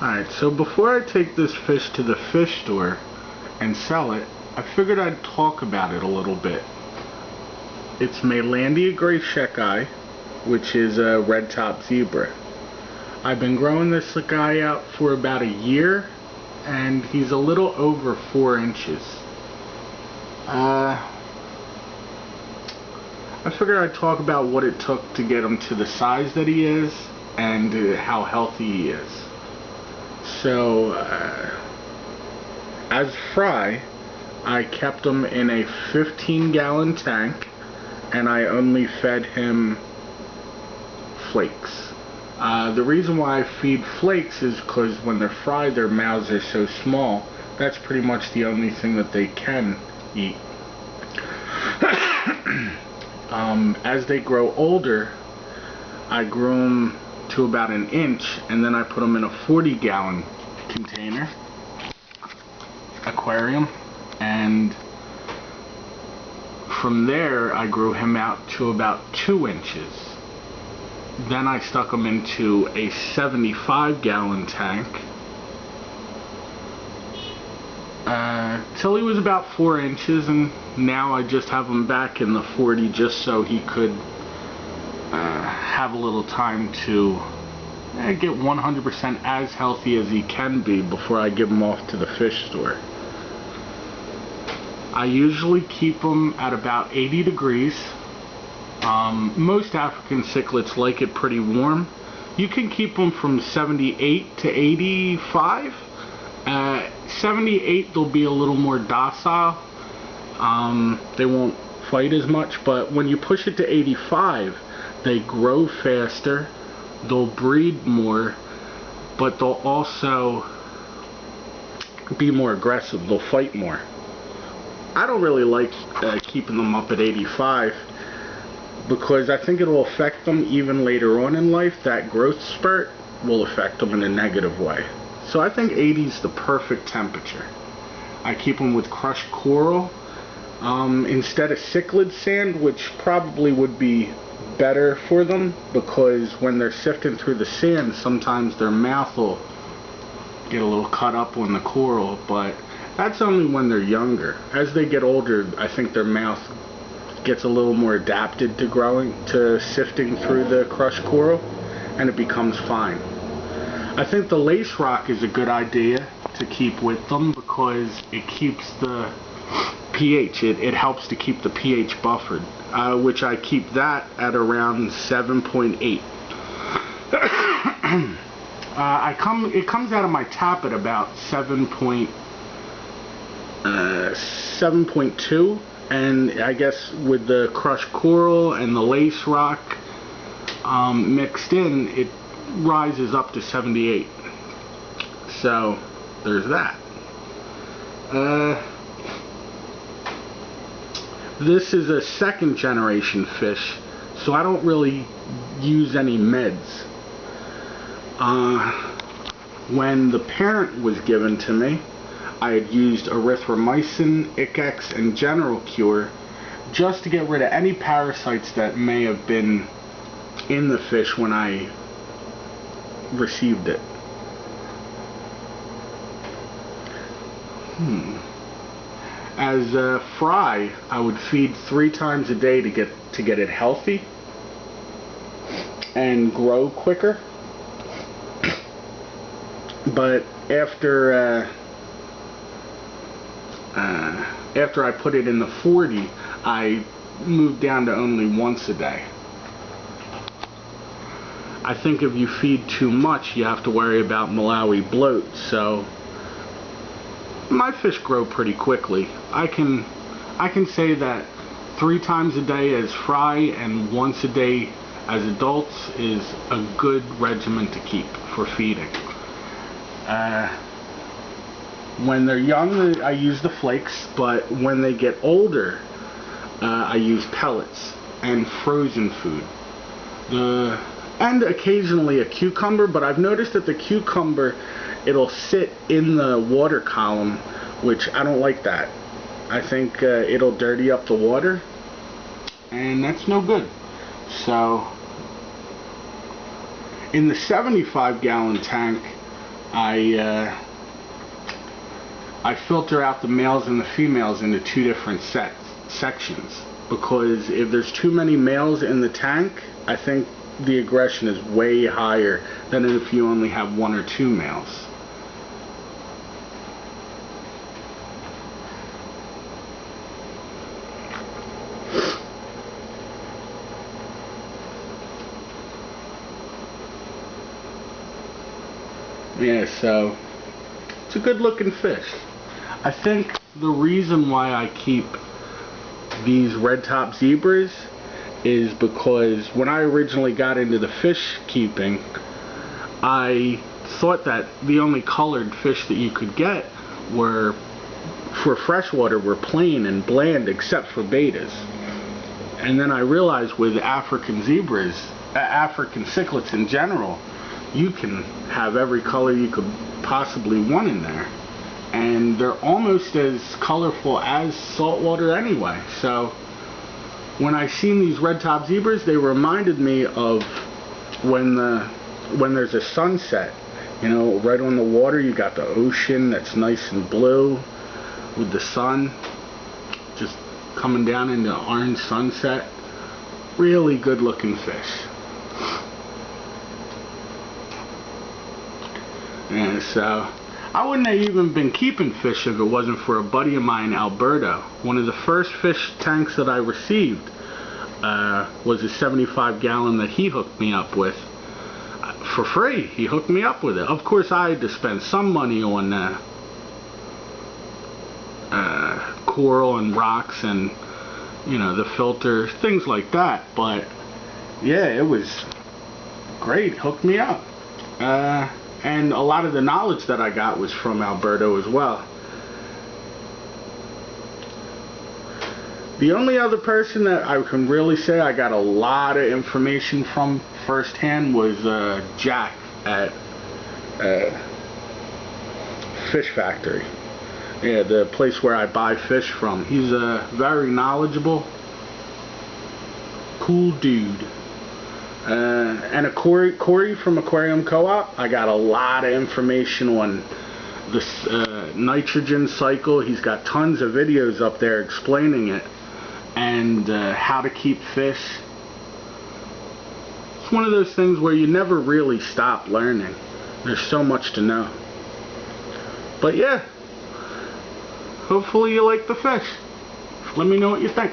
Alright, so before I take this fish to the fish store and sell it, I figured I'd talk about it a little bit. It's Maylandia Gray Shekai, which is a red top zebra. I've been growing this guy out for about a year, and he's a little over 4 inches. I figured I'd talk about what it took to get him to the size that he is and how healthy he is. So, as fry, I kept him in a 15-gallon tank, and I only fed him flakes. The reason why I feed flakes is because when they're fried, their mouths are so small. That's pretty much the only thing that they can eat. As they grow older, I grew them to about 1 inch, and then I put them in a 40-gallon container aquarium, and from there I grew him out to about 2 inches. Then I stuck him into a 75-gallon tank till he was about 4 inches, and now I just have him back in the 40 just so he could have a little time to get 100% as healthy as he can be before I give him off to the fish store. I usually keep them at about 80 degrees. Most African cichlids like it pretty warm. You can keep them from 78 to 85. 78 they'll be a little more docile. They won't fight as much, but when you push it to 85, they grow faster, they'll breed more, but they'll also be more aggressive, they'll fight more. I don't really like keeping them up at 85 because I think it'll affect them even later on in life. That growth spurt will affect them in a negative way. So I think 80 is the perfect temperature. I keep them with crushed coral instead of cichlid sand, which probably would be better for them because when they're sifting through the sand, sometimes their mouth will get a little cut up on the coral, but that's only when they're younger. As they get older, I think their mouth gets a little more adapted to sifting through the crushed coral, and it becomes fine. I think the lace rock is a good idea to keep with them because it keeps the pH, it helps to keep the pH buffered, which I keep that at around 7.8. It comes out of my tap at about 7.2, and I guess with the crushed coral and the lace rock mixed in, it rises up to 78. So there's that. This is a 2nd generation fish, so I don't really use any meds. When the parent was given to me, I had used erythromycin, Icex, and General Cure just to get rid of any parasites that may have been in the fish when I received it. As a fry, I would feed 3 times a day to get it healthy and grow quicker. But after I put it in the 40, I moved down to only once a day. I think if you feed too much, you have to worry about Malawi bloat, so my fish grow pretty quickly. I can say that 3 times a day as fry and once a day as adults is a good regimen to keep for feeding. When they're young, I use the flakes, but when they get older, I use pellets and frozen food. And occasionally a cucumber, but I've noticed that the cucumber, it'll sit in the water column, which I don't like that. I think it'll dirty up the water, and that's no good. So in the 75-gallon tank, I filter out the males and the females into two different sections, because if there's too many males in the tank, I think the aggression is way higher than if you only have one or two males. Yeah, so it's a good looking fish. I think the reason why I keep these red top zebras is because when I originally got into the fish keeping, I thought that the only colored fish that you could get were, for freshwater, were plain and bland except for betas. And then I realized with African zebras, African cichlids in general, you can have every color you could possibly want in there, and they're almost as colorful as saltwater anyway. So when I seen these red top zebras, they reminded me of when there's a sunset, you know, right on the water. You got the ocean that's nice and blue with the sun just coming down in the orange sunset. Really good looking fish. And so I wouldn't have even been keeping fish if it wasn't for a buddy of mine, Alberto. One of the first fish tanks that I received was a 75-gallon that he hooked me up with for free. He hooked me up with it. Of course, I had to spend some money on coral and rocks and, you know, the filter, things like that. But yeah, it was great. Hooked me up. And a lot of the knowledge that I got was from Alberto as well. The only other person that I can really say I got a lot of information from firsthand was Jack at Fish Factory. Yeah, the place where I buy fish from. He's very knowledgeable, cool dude. And Corey from Aquarium Co-op, I got a lot of information on the nitrogen cycle. He's got tons of videos up there explaining it, and how to keep fish. It's one of those things where you never really stop learning. There's so much to know. But yeah, hopefully you like the fish. Let me know what you think.